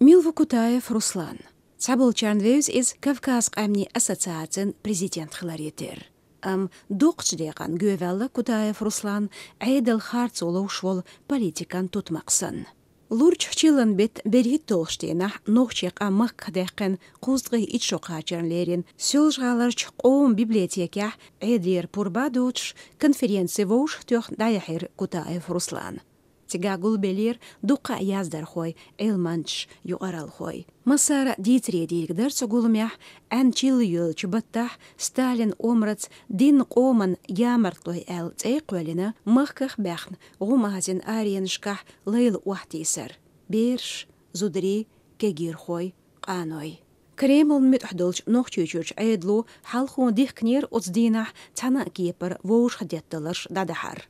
Milvo Kutaev Ruslan. Sabul Charnveus is Kavkaz Qamni Association President Khlarieter. Doqçdeqan Gövella Kutaev Ruslan Eidel Hartzolo shwol politikan tutmaqsan. Lurch chillan bit berit tolshtena nochcheq makdeqen quzg'i itshokhacherlerin söljalarch qom biblioteka Edir Purbadoch konferensiya vosh tyoq dayahir Kutaev Ruslan. Тигагул белер дука яздар хой, элманч юарал хой. Масара дитре дилгдар согулмях, ан чил юл чубаттах, Сталин омрац, дин қоман ямартлой эл цейқвелина, махках бяхн, гумазин ариеншках лейл уахтисар. Берш, зудри, кегир хой, qaноy. Кремл митхдолч нохчучуч айдлу, халхун дихкнер уцдинах, цана кипер воуш хадетталарш дадахар.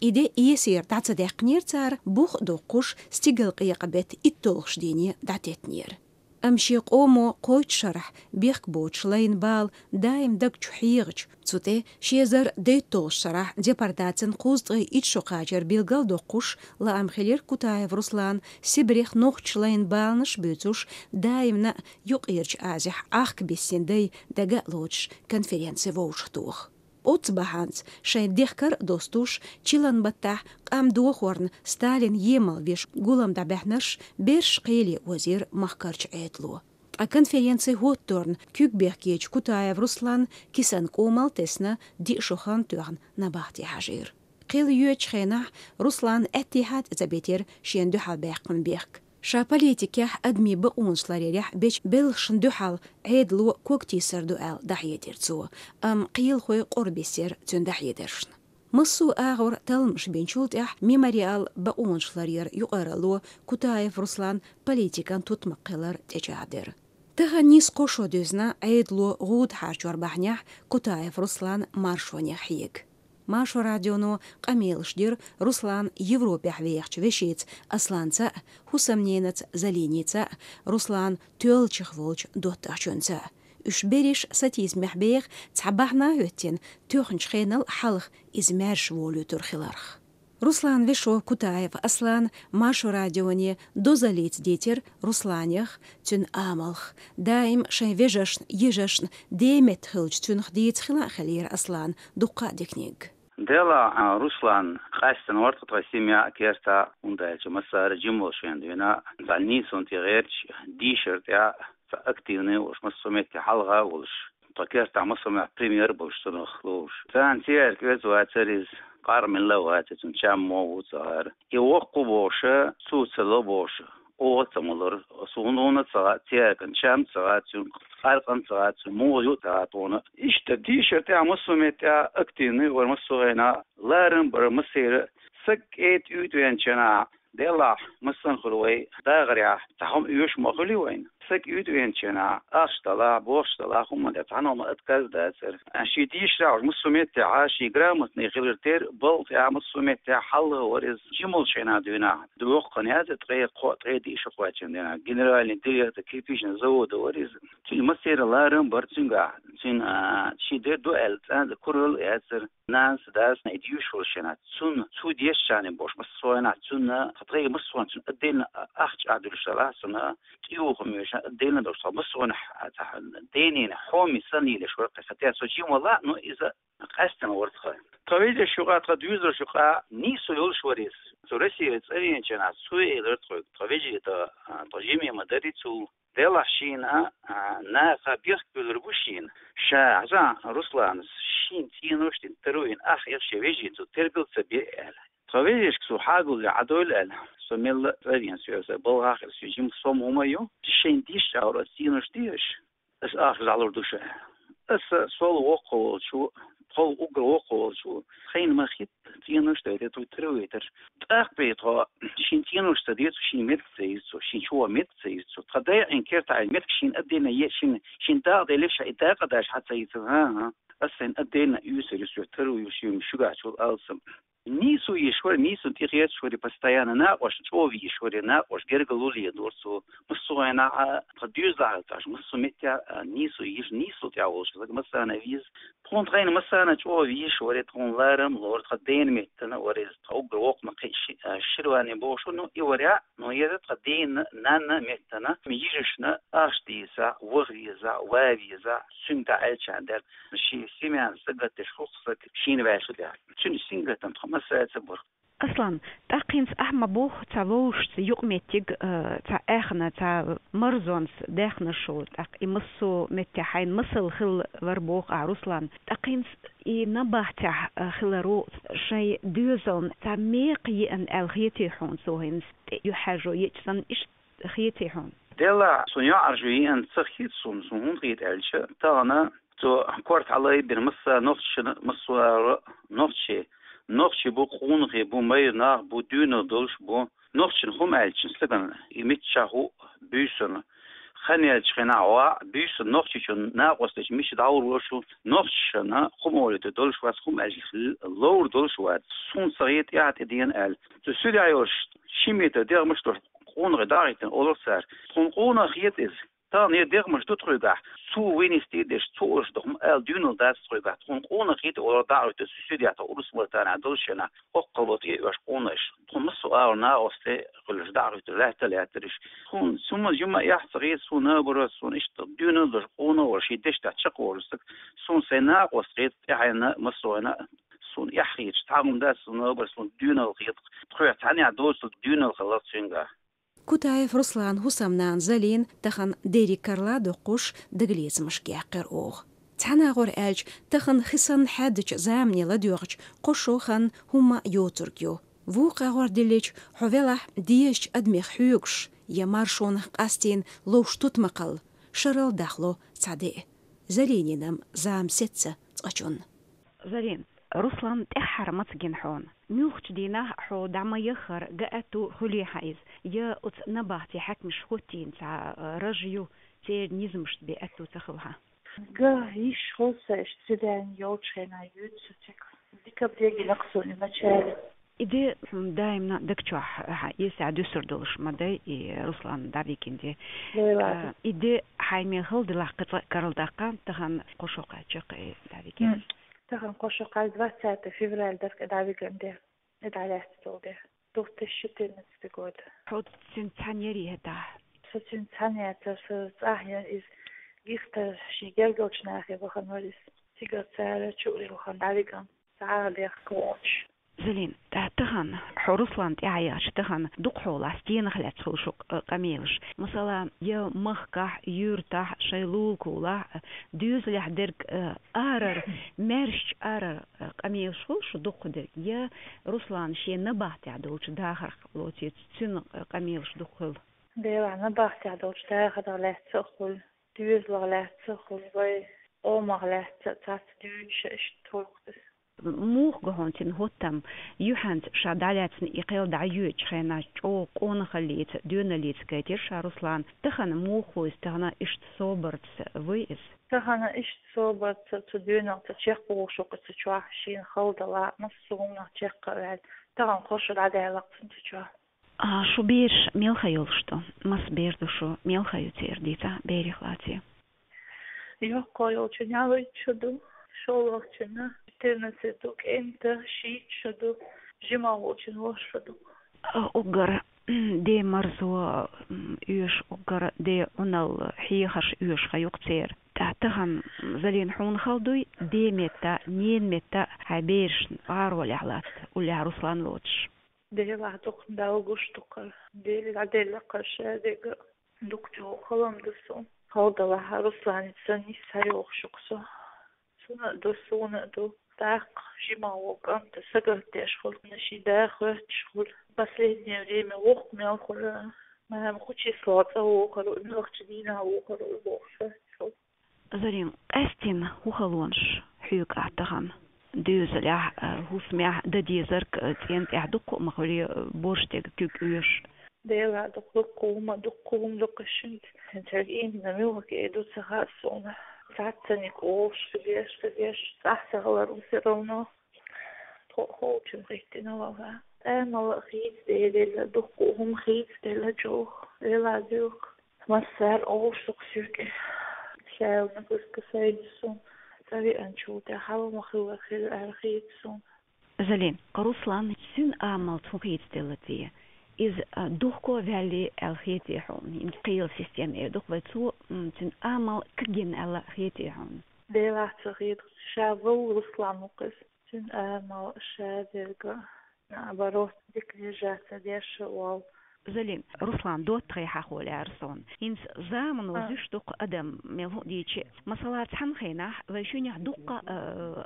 إيدي يسير تعتصدق نير تار بوخ دوقوش ستيقل قيقبت إتولخش ديني دعتت نير أمشي قومو قويت شرح بيخ بوش لين بال دايم دق چحيغش تسوتي شيزر دي تولش شرح ديبارداتن قوزدغي إتشو قاجر بيلغل دوقوش لا أمخلير كتايف روسلان سيبريخ نوخش لين بالنش بيتوش دايم نا يقيرش آزح آخك بيسين دي دقا لوش كونفرنسي ووش توخ Отбаханц, шайн дехкар достуш, чилан баттах, قام دوخورن ستالين يمل виш гулам дабехнаш, берш قيلي وزير مخكرش عيطلو. Конференции Готторн, Кюкбехкич, Кутаев, Руслан, Кисан Комал, Тесна, Ди Шохан Турн, Набахти Хажир. قيل يوچخينح, Руслан اتحاد زبيتر, شين دوحال بيقن بيق. شا политикях أدمي بقونشلاريح بيش بلخشن دوحال عيدلو كوكتي سردوال دحيدرتسو قيل خوي قربي سير تون دحيدرشن مصو آغور تلمش بينشولتح ميماريال بقونشلارير يقرلو كتايف روسلان политикан تتمقلر تجادر تها نيس قوشو دوزنا عيدلو غود حارجور بحنيح كتايف روسلان مارشونيا حيك Машу радиону Камилшдир Руслан Европе хвехч вещиц асланца хусамненец залиница Руслан тёлчих волч доттачунца үш бериш сатиз мехбех цабахна өттен төхінч хенал халық измерш волю турхиларх. Руслан Вешов Кутаев Аслан Машу радионе дозалиц детер Русланях тюн амалх даим шай вежашн ежашн демет хылч тюн хдиц хилахалир Аслан дука декниг. دلا روسلان خاصة ورطة رسمية كيرتا وندالج مسار جمل شندونا زالني سنتي غيرش ديشرت يا فأكتيوني وش مسوميت حلقة وش تكيرتا مسومي بريمير بوش تنخلوش ثان تيار كيرت واتريز قارم اللوات تنشام مو وصار يوقو بوشة سوتسلو بوشة او تملر سونونا تساعد تياكن شام تساعد خارقن تساعد موجود تساعدونا اشتدي شرطي عمسوميت اكتيني ورمسوغينا لارن برمسير سكيت يوتوينشنا ديلا مسن خلوي داغريا تهم يوش مخلي وين سك يوتوينشنا اشتلا بوشتلا هم دتانو ما اتكاز داسر اشي ديش راو مسوميت عاشي جرامت نغيرتير بل يا مسوميت حل ورز جمل شينا دونا دوق قنيات تري دي شقواتنا جنرال دي كيفيشن زود ورز تي مسير لارن برتنغا تين شي دو الت كورل اسر ناس داس نديوش ورشنا تون تو ديش شان بوش مسوينا تون تطري مسوان تون ادين اخج عدل شلاسنا تيوخ مش ادين دوش مسوان دينين حومي سني لشورق فتيات سوجي والله انه اذا قاستن ورتخ طويل الشقات دوزر شقا نيسو يولشوريس سورسي تسرين جنا سوي لرتخ طويل تجيمي مدريتو دلا شينا نا خبيخ بلربوشين شاعزا روسلان شين تينوشتين تروين اخ يخشي ويجيتو تربيل سبيل طويلش كسو حاجو لعدول ال سميل ترين سيوسا بلغاخر سيجيم صوم ومايو شين ديش اورا تينوشتيش اس اخ زالور دوشا اس سول وقو شو قول اوغر وقو شو خين ما خيت تينوشتا ديتو ترويتر تاخبيتو شين تينوشتا ديتو شين ميتسيزو شين شو ميتسيزو تقداي ان كيرتا على ميتشين ادينا شين دا ليش ادا قداش حتى يتها اسن ادينا يوسر يسو ترو يشيم شوغا شو السم نيسو يشور نيسو تيغيت شوري постоянно واش تشوفي يشوري واش гергалулия дорсо مسوينا قديوز دالتاش مسوميتيا نيسو يش نيسو تاوش مثلا فيز تكون تغين مثلا جو فيش وريت تكون لارم لورد قدين ميتنا وريت تقوق الوقت نقيش الشرواني بوشو نو يوريا نو يريد قدين نانا ميتنا ميجيشنا اشتيسا وغيزا وابيزا سنتا عالشاندر مشي سيمان سقط تشخصك شين باشو ده شنو سنجتم خمسة تبور اصلا تاقينس احما بوخ تاوش يقمتيج تا اخنا تا مرزونس داخنا شو تاق يمسو متحين مسل خل وربوخ عروسلان تاقينس نباه تا خلرو شي دوزون تا ميقي ان الخيتي حون سوهنس يحاجو يتسن ايش خيتي حون ديلا سونيا ارجوي ان تخيت سون غيت الش تانا تو كورت علي بالمسا نوتش مسوا نوتشي نوتشي بو خونغي بو ماينا بو دونو دولش بو نوتشن هم الچن سلغن يمتشاهو بيسن خنيا تشخنا وا بيس نوتشي شون ناقوستش مش داور وشو نوتشنا خمولت دولش واس خم اجل لور دولش وات سون صيت يات دين ال تسودي ايوش شيميت دير مشتو خونغي داريتن اولسار خونغونا خيت از تاني دير مش تترجع سو وين ستيدش توش دهم ال دونو داس ترجع خونغونا خيت اول داريت تسودي اتا اولس مرتانا دولشنا قلوت يوش قونش خمسو اورنا اوستي قلش داريت لا تلاترش خون ثم جمع يحصغي سونا برسون اشت دونو دقونا وشيدش تشق ورسك سون سنا وستيت يعني مسونا سون يحيج تعمل داس سونا برسون دونو خيط تخوي تاني عدوس دونو خلاص شنغا كتايف رسلان هسمنان زلين تخن ديري كارلا دقوش دقليز مشكيع قرؤوغ تحنا غور ألج تخن خسن حادج زامني لديوغج قشوخن هما يوتركيو ووقع غور دليج حوالح ديش أدميخ حيوغش يمارشون قاستين لوش تتمقل شرل داخلو صدي زلينينم زام ستة تقشون زلين رسلان تأحر متجن حون ميوخش دينا حو دعما يخر قاعتو خلي حيز يا نباهتي حكمش خوتين تاع رجيو تير نيزمش بأتو تخلها قاهيش خلصة اشتدان يوتشينا يوتسوتك ديكا بديجي لقصوني مشاري إذا دائما دكتوح يسعى دوسر دولش مدى رسلان دابيكين دي إذا حيمي خلد لحقة كارل داقا تخن قشوقة جاقي دابيكين تخن قشوقة 20 فبراير دابيكين دي إدعالات تولدي دوخت الشتين نستقود حوت سنتانيري هتا سنتانيري تساهيا إز جيخت شيجل جوش ناخي بخن وريس سيجل سارة شوري بخن دابيكين تعالى ليخ كوش زلين تهان حرسلان تعيش تهان دقحول عستين خلات خلشق قميلش مثلا يا مخكح يرتاح شيلول كولا دوزلح درك آرر مرش آرر قميلش خلش دق يا رسلان شي نباهت عدولش داخل لوتي تسن قميلش دقل ديوا نباهت عدولش داخل لا تخل دوزلح لا تخل باي أومغ لا تات دوش اشتوقت موخ جهونتين هوتم يوحنت شادالاتن إقيل دعيوش خينا جو قون خليت دون ليت كيتير شارسلان تخن موخو استغنا إشت صوبرت ويس تخن إشت صوبرت تدونا تشيق وشوق تشوح شين خلد لا نصونا تشيق بعد تخن خوش العدالة لقتن تشوح شو بيرش ميل خيولشتو مس بيردو شو ميل خيوتير ديتا بيري خلاتي يوكو يولشن يالوي تشدو شو لوكشنا تنسيتوك انت شيء شدو جماوچن وشدو اوغر دي مرزو يوش اوغر دي اونال حيخش يوش خيوقتير تاعتهم زلين حون خلدوي دي متا نين متا حبيرش عارو لعلات ولا رسلان لوتش دي بعدوك داوغوش توكر دي العدل قش ديك دكتور خلم دسو هودا لها رسلان تسني سايوخ شقصو سونا دو так жимаокам тасагартеш хол нашида хочхол последнее время ох мелхора мам хочи слоца охоро нохчдина охоро бохса зарин эстин хухалонш хюк атагам дюзеля хусмя дадизерк тент яхдук махори борштег кюк уеш дела доккума доккушинт тентагин намилок эду сахасона Satzenig Oostgeweest, Achtergeler Oesterona, Hoogtje richting Nova. En al giet de doekkoom giet de joog, de la joog. Maar zeer oostelijk zoeken. Schijl met het gezegd zo. تبي أنشوف ده حاول مخلوق خير أرخيت سون زلين قروسلان سن أعمال تفيد دلتي إذ دوخكو فالي الخيتي حون إن قيل سيستم دوخ بتسو تن أعمال كجن على خيتي حون ده لا تغير شافو رسلان مقص تن أعمال شادرقة بروح ذكر جات ديش واو زلين رسلان دوت تريحة خولي عرسون إنس زامن وزيش دوق أدم ملهو ديتشي مسالات حنخينا ويشوني دوق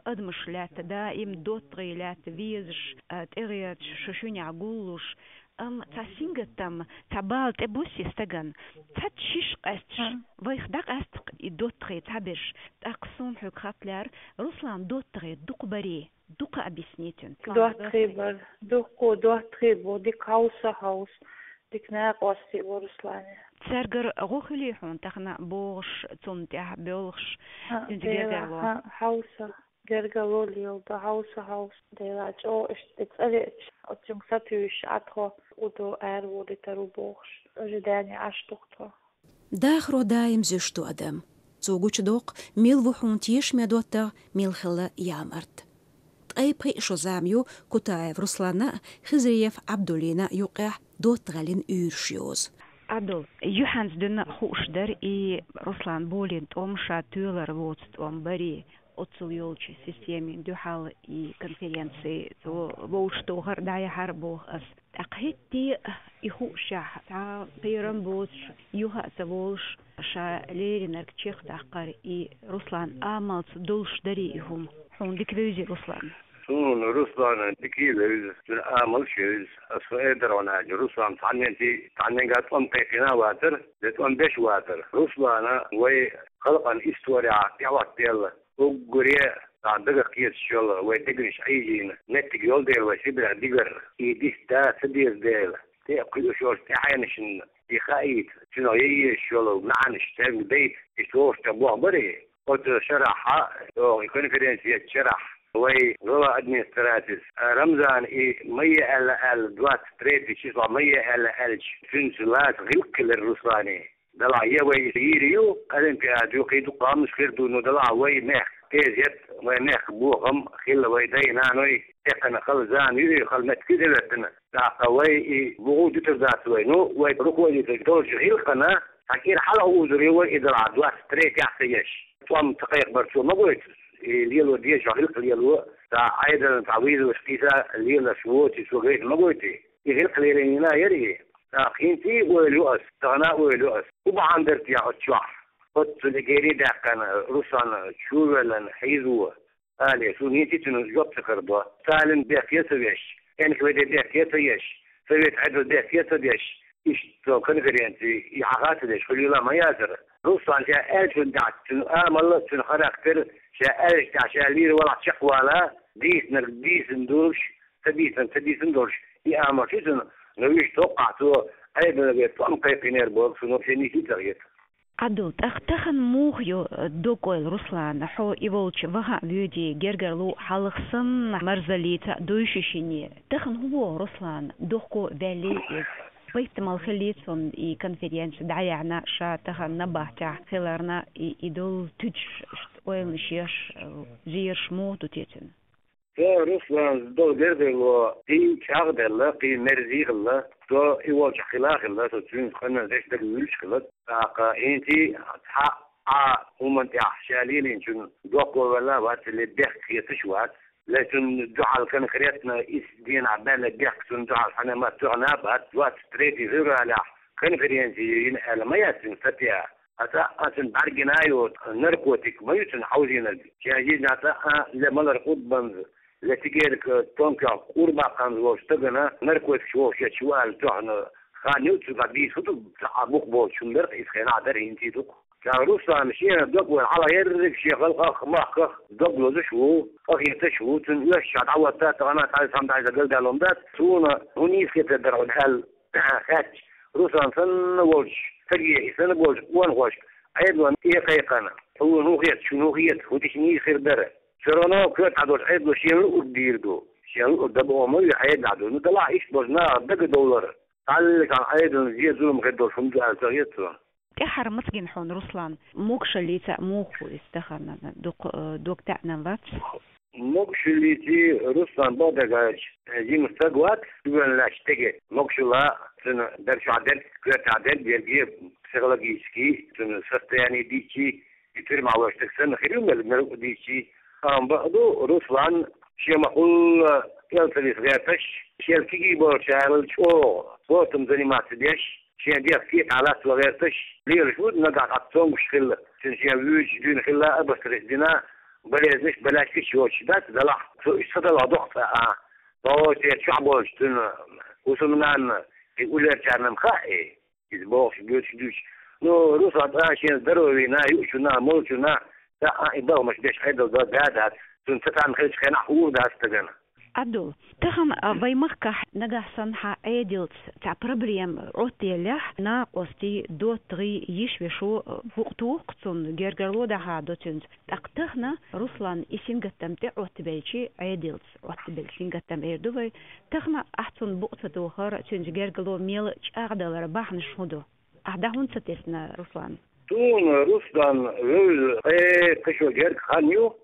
أدمش لات دائم دوت تريلات فيزش تغيرت ششوني عقولوش تاسينغتام تبال تبوسي استغن تاتشيش قاستش ويخدق استق دوت تري تابش تاقسون حق خاطلار رسلان دوت تري دوق بري دوق أبسنيتن دوت تري بر دوت تري بو ديك هاوس ديك ناقوستي ورسلاني تسرقر غوخلي حون تخنا بوغش تنتح بيولغش تنتجرغلو هاوسا جرغلو ليو دا هاوس ديلا جو اشتتسالي اتجم ساتيوش اتخو ودو ودي ترو بوغش جداني اشتوختو داخرو دايم زيشتو أدم زوجوش دوق ميل وحونتيش ميدوتا ميل خلا يامرت تقايبقي شو زاميو كتايف رسلانا خزريف عبدولينا يوقع دوت غالين يورشيوز عبدول يوحانس دنا خوشدر رسلان بولين توم شاتولر ووتست توم بري отцовёлчи системе дюхал и конференции то волшто гардая харбох ас акхити ихуша та пирамбоч юха таволш ша леринер чех тахкар и руслан амалц дулш дари ихум хун диквези руслан سون روسان تكيل عمل شيء أسوأ وانا روسان ثانين قات قينا واتر لتون بيش واتر روسان وي خلقا استوريا يوات ديال وغوريا عندك كيس شغل وي تجريش عيجين نتج يول ديال وسيبلا ديجر يديس دا سدير ديال تيقيل شغل تحينشن يخايت شنو يي شغل نعنش تام بيت يشوف تبوع بري قلت شرح كونفرنسية شرح وي غوا ادمنستراتيس رمضان مية ال دوات تريد شيء مية ال فنسلات غلق الروساني دلع يوي يريو قالن كادو قيدو قامش خير دونو دلع وي مخ تيزيت وي مخ بوغم خيل وي دينانوي تقنا خلزان يري خلمت كدلتنا دا وي بوغو تزات وي نو وي روكو دي تقدر غلقنا حكير حلا وزري وي دلع دوات تريد يحتاجش توم تقيق برشو ما قلت ليلو ديش غلق ليلو تا ايضا تعويض وسقيسا ليلو شوتي سوغيت ما قلتي يغلق لينا يري خينتي ولوس تغناء ولوس وبعن درتي اتشوح قلت لجيري دا كان روسان شوغلن حيزو آلي سونيتي تنو جوب تخربوا سالن بيخيسو بيش يعني كويدي بيخيسو يش سويت عدو بيخيسو بيش تو كونفرنسي يعغات ليش خليلا ما يازر روسان جاء ألف دعت تنو آمال تنو خراكتر جاء ألف دعت شالير ولا تشقوالا ديس ندورش تديس ندورش يأمر شو نويش توقعتو أيضا بيطلع قيقينير بورك سنو بشيني تغيير عدو تخن موغيو دوكويل روسلان حو إيولش وها بيودي جرجرلو حلقسن مرزليتا دويشيشيني تخن هو روسلان دوكو فالي بيتمال خليتون إي كونفرنس دعيعنا شا تخن نباهتا خلارنا إدول تجش ويل نشيش زير شموتو تيتن روسلان دول جردلو تي شاغدل قي مرزيغلا تو يواجه خلاخلا تو تشين خلنا زيش دك ويلش خلت اقا انتي حق ومن تحشالين انشن دوق ولا وات اللي بيخ يتشوات لكن جعل كان خريتنا اس دين عبال بيخ سن جعل حنا ما تعنابات وات تريدي غير على كان خرينتي على ما ياسن فتيا أتن بارجنايو نركوتك ما يتن حوزين جاهزين أتا لما نركض بنز لتجيرك تونكا قربا كان واشتغلنا نركوت شوال تحنا خانيو تقديس هتو عبوك بول شمبر إسخنا عدر إنتي دوك كروسا مشينا دوك على يرك شيء خلق خماق دوك لوزشو أخي تشو تنوش عدوات تغنى تعال سامد عايز أقول دالهم دات سونا هنيس كده درعون هل خاتش روسا سن وولش تجي سن وولش وان خوش أيضا إيه قيقنا هو نوغيت شو نوغيت هو تشني خير بره شرنا كنت عدو حيد شيء أديردو شيء أدبوا ما يحيد عدو نطلع إيش بجنا $1 تعال كان أيضا زي ظلم غدو شمد على زيتون تحر مسكين حون رسلان موكش اللي تأموخو استخرنا دوك تأنا وات موكش اللي تي رسلان بودغاج جي مستقوات يقول لا اشتكي موكش لا تن درش عدد كرت عدد بيرجي بسيكولوجيسكي تن سستياني ديتي يتر مع وقتك سن خيرهم الملك ديتي بعضو رسلان شيء معقول يلتلي صغيرتش شيء الكيكي بورشال شو بورتم زني ما تديش شيء دي كيف على صغيرتش ليه الشود نقع قطعهم مشكلة شيء ويج دين خلا بس رجدنا بلاش بلاش كيش وش ده دلع صدق ضغط هو شعب وش تن وصلنا يقول رجعنا مخاء يزبوش دوش نو رسل شيء ضروري نا يوشنا مولشنا لا إذا مش بيش هيدا ده تنتفع خيش كنا حقوق ده استجنا عدول تخم ويمكح نجح صنحة عادلت تاع بربريم عطيلح ناقصتي دو تغي يشوشو وقتو قصن جرجرلو ده هادوتنت تقتخنا رسلان إسنجتم تعوتبيشي عادلت عوتبيشين جتم إردوي تخم أحسن بقطة دوخر تنج جرجرلو ميل أعدل رباح نشهدو أعدهون ستسنا رسلان تون رسلان رول كشو جرج خانيو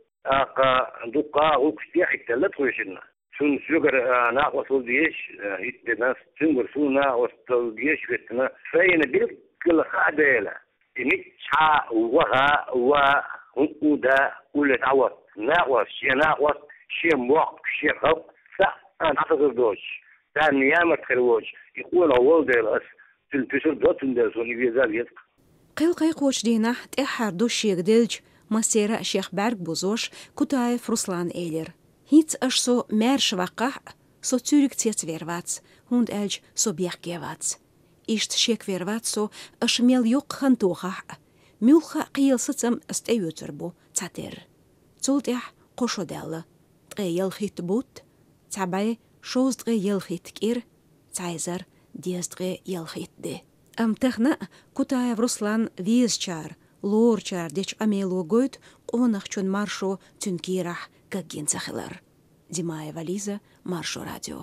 دوقا وكتي حتى لا تخرجنا شون سجر ناقص وديش يتناس تنقر سونا وستوديش فتنا فين بيل كل خاديلا نتشا وها ودا ولا تعوض ناقص شي موق شي خط انا اعتقد دوش ثاني يوم تخرج يقول اول دير تلتشر دوتن دير سوني فيزال قيق وش دينا تأحر دوش يقدلج مسيرة شيخ بارك بوزوش كتايف رسلان إيلر هيت أشسو مارش وقع سو تورك تيت فيروات هوند ألج سو بيخ جيوات إشت شيك فيروات سو أش ميل يوق خنتوخا ميلخا قيل ستم استيو تربو تاتر تولتح قوشو دالة تغيل خيت بوت تعباي شوز تغيل خيت كير تعيزر ديز تغيل خيت دي تخنا كتايف رسلان فيزشار لورچار ديش أميلو قويت قونخ چون مارشو تنكيرح كجين سخلر ديماي فاليزة مارشو راديو